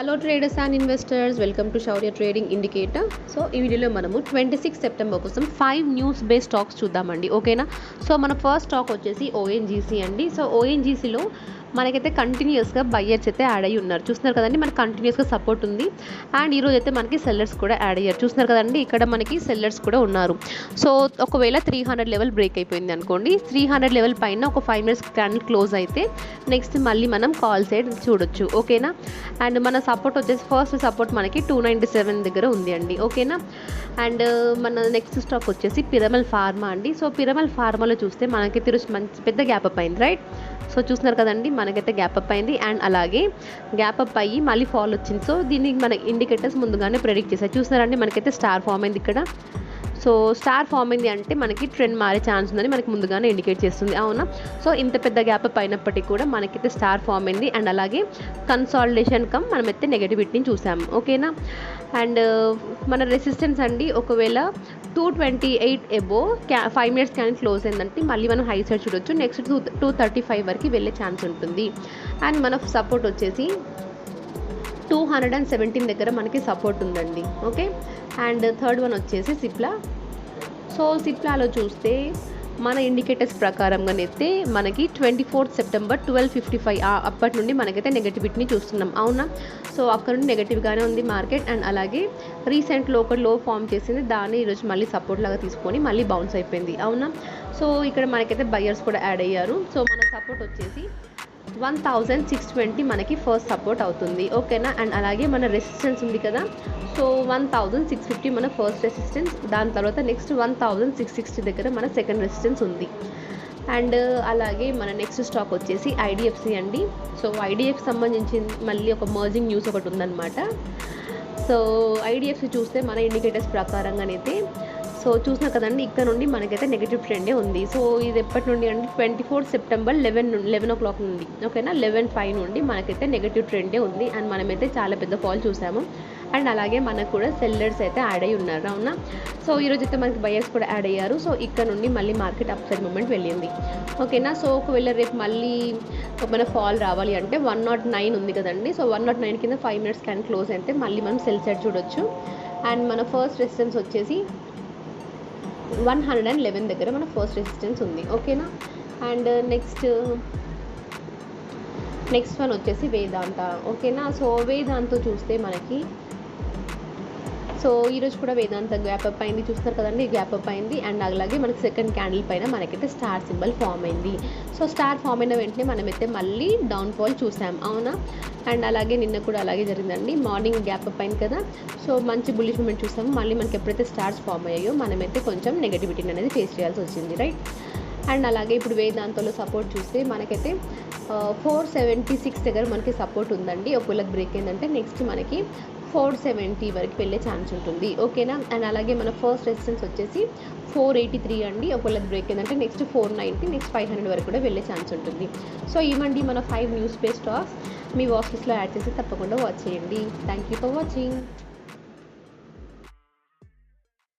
Hello traders and investors, welcome to Shaurya trading indicator. So ఈ వీడియోలో మనము 26 September కోసం 5 న్యూస్ బేస్డ్ స్టాక్స్ చూద్దామండి. ఓకేనా. సో మన ఫస్ట్ స్టాక్ వచ్చేసి ఓఎన్జీసీ అండి. సో ఓఎన్జీసీలో మనకైతే కంటిన్యూస్గా బయ్యర్స్ అయితే యాడ్ అయ్యి ఉన్నారు. చూస్తున్నారు కదండి, మనకి కంటిన్యూస్గా సపోర్ట్ ఉంది. అండ్ ఈరోజు అయితే మనకి సెల్లర్స్ కూడా యాడ్ అయ్యారు. చూస్తున్నారు కదండి, ఇక్కడ మనకి సెల్లర్స్ కూడా ఉన్నారు. సో ఒకవేళ 300 లెవెల్ బ్రేక్ అయిపోయింది అనుకోండి, 300 లెవెల్ పైన ఒక 5 మినిట్స్ క్యాండిల్ క్లోజ్ అయితే నెక్స్ట్ మళ్ళీ మనం కాల్ సైడ్ చూడొచ్చు. ఓకేనా. అండ్ మన సపోర్ట్ వచ్చేసి ఫస్ట్ సపోర్ట్ మనకి 297 దగ్గర ఉంది అండి. ఓకేనా. అండ్ మన నెక్స్ట్ స్టాక్ వచ్చేసి పిరమల్ ఫార్మా అండి. సో పిరమల్ ఫార్మాలో చూస్తే మనకి మంచి పెద్ద గ్యాప్ అప్ అయింది, రైట్. సో చూస్తున్నారు కదండి, మనకైతే గ్యాప్ అప్ అయింది. అండ్ అలాగే గ్యాప్ అప్ అయ్యి మళ్ళీ ఫాల్ వచ్చింది. సో దీనికి మన ఇండికేటర్స్ ముందుగానే ప్రెడిక్ట్ చేశారు. చూస్తున్నారండి, మనకైతే స్టార్ ఫామ్ అయింది ఇక్కడ. సో స్టార్ ఫామ్ అయింది అంటే మనకి ట్రెండ్ మారే ఛాన్స్ ఉందని మనకి ముందుగానే ఇండికేట్ చేస్తుంది, అవునా. సో ఇంత పెద్ద గ్యాప్ అప్ అయినప్పటికీ కూడా మనకైతే స్టార్ ఫామ్ అయింది. అండ్ అలాగే కన్సాలిడేషన్ కమ్ మనమైతే నెగటివిటీని చూసాము. ఓకేనా. అండ్ మన రెసిస్టెన్స్ అండి, ఒకవేళ 228 ఎబో 5 మినిట్స్ క్యాండిల్ క్లోజ్ అయిందంటే మళ్ళీ మనం హై సైడ్ చూడొచ్చు. నెక్స్ట్ 235 వరకు వెళ్ళే ఛాన్స్ ఉంటుంది. అండ్ మన సపోర్ట్ వచ్చేసి 217 దగ్గర మనకి సపోర్ట్ ఉందండి. ఓకే. అండ్ థర్డ్ వన్ వచ్చేసి సిప్లా. సో సిప్లాలో చూస్తే మన ఇండికేటర్స్ ప్రకారంగానైతే మనకి 24 సెప్టెంబర్ 12:55 అప్పటి నుండి మనకైతే నెగటివిటీని చూస్తున్నాం, అవునా. సో అక్కడ నుండి నెగటివ్గానే ఉంది మార్కెట్. అండ్ అలాగే రీసెంట్లో ఒక లో ఫామ్ చేసింది, దాన్ని ఈరోజు మళ్ళీ సపోర్ట్ లాగా తీసుకొని మళ్ళీ బౌన్స్ అయిపోయింది, అవునా. సో ఇక్కడ మనకైతే బయ్యర్స్ కూడా యాడ్ అయ్యారు. సో మన సపోర్ట్ వచ్చేసి 1620 మనకి ఫస్ట్ సపోర్ట్ అవుతుంది. ఓకేనా. అండ్ అలాగే మన రెసిస్టెన్స్ ఉంది కదా, సో 1650 మన ఫస్ట్ రెసిస్టెన్స్. దాని తర్వాత నెక్స్ట్ 1660 దగ్గర మన సెకండ్ రెసిస్టెన్స్ ఉంది. అండ్ అలాగే మన నెక్స్ట్ స్టాక్ వచ్చేసి ఐడిఎఫ్సి అండి. సో ఐడిఎఫ్సి సంబంధించి మళ్ళీ ఒక మర్జింగ్ న్యూస్ ఒకటి ఉందన్నమాట. సో ఐడిఎఫ్సి చూస్తే మన ఇండికేటర్స్ ప్రకారంగానైతే సో చూసినా కదండి, ఇక్కడ నుండి మనకైతే నెగిటివ్ ట్రెండే ఉంది. సో ఇది ఎప్పటి నుండి అంటే 24 సెప్టెంబర్ 11 o'clock నుండి, ఓకేనా, 11:05 నుండి మనకైతే నెగిటివ్ ట్రెండే ఉంది. అండ్ మనమైతే చాలా పెద్ద ఫాల్ చూసాము. అండ్ అలాగే మనకు కూడా సెల్లర్స్ అయితే యాడ్ అయ్యి ఉన్నారు, అవునా. సో ఈరోజు అయితే మనకి బయర్స్ కూడా యాడ్ అయ్యారు. సో ఇక్కడ నుండి మళ్ళీ మార్కెట్ అప్ సైడ్ మూమెంట్ వెళ్ళింది, ఓకేనా. సో ఒకవేళ రేపు మళ్ళీ మన ఫాల్ రావాలి అంటే 109 ఉంది కదండి. సో 109 కింద 5 మినిట్స్ క్యాన్ క్లోజ్ అయితే మళ్ళీ మనం సెల్ సైడ్ చూడొచ్చు. అండ్ మన ఫస్ట్ రెసిస్టెన్స్ వచ్చేసి 111 దగ్గర మన ఫస్ట్ రెసిస్టెన్స్ ఉంది, ఓకేనా. అండ్ నెక్స్ట్ వన్ వచ్చేసి వేదాంత, ఓకేనా. సో వేదాంతో చూస్తే మనకి సో ఈరోజు కూడా వేదాంత గ్యాప్ అప్ అయింది. చూస్తారు కదండి, గ్యాప్ అప్ అయింది. అండ్ అలాగే మనకి సెకండ్ క్యాండిల్ పైన మనకైతే స్టార్ సింబల్ ఫామ్ అయింది. సో స్టార్ ఫామ్ అయిన వెంటనే మనమైతే మళ్ళీ డౌన్ ఫాల్ చూసాం, అవునా. అండ్ అలాగే నిన్న కూడా అలాగే జరిగిందండి, మార్నింగ్ గ్యాప్ అప్ అయింది కదా. సో మంచి బుల్లిష్ మూమెంట్ చూసాము. మళ్ళీ మనకి ఎప్పుడైతే స్టార్స్ ఫామ్ అయ్యాయో మనమైతే కొంచెం నెగటివిటీని అనేది ఫేస్ చేయాల్సి వచ్చింది, రైట్. అండ్ అలాగే ఇప్పుడు వేదాంతలో సపోర్ట్ చూస్తే మనకైతే 476 దగ్గర మనకి సపోర్ట్ ఉందండి. ఒకవేళ బ్రేక్ అయిందంటే నెక్స్ట్ మనకి 470 వరకు వెళ్ళే ఛాన్స్ ఉంటుంది, ఓకేనా. అండ్ అలాగే మన ఫస్ట్ రెసిస్టెన్స్ వచ్చేసి 483 అండి. ఒకవేళ బ్రేక్ అయిందంటే నెక్స్ట్ 490, నెక్స్ట్ 500 వరకు కూడా వెళ్ళే ఛాన్స్ ఉంటుంది. సో ఇవ్వండి మన 5 న్యూస్ బేస్డ్ స్టాక్స్. మీ వాచ్ లిస్ట్లో యాడ్ చేసి తప్పకుండా వాచ్ చేయండి. Thank you for watching.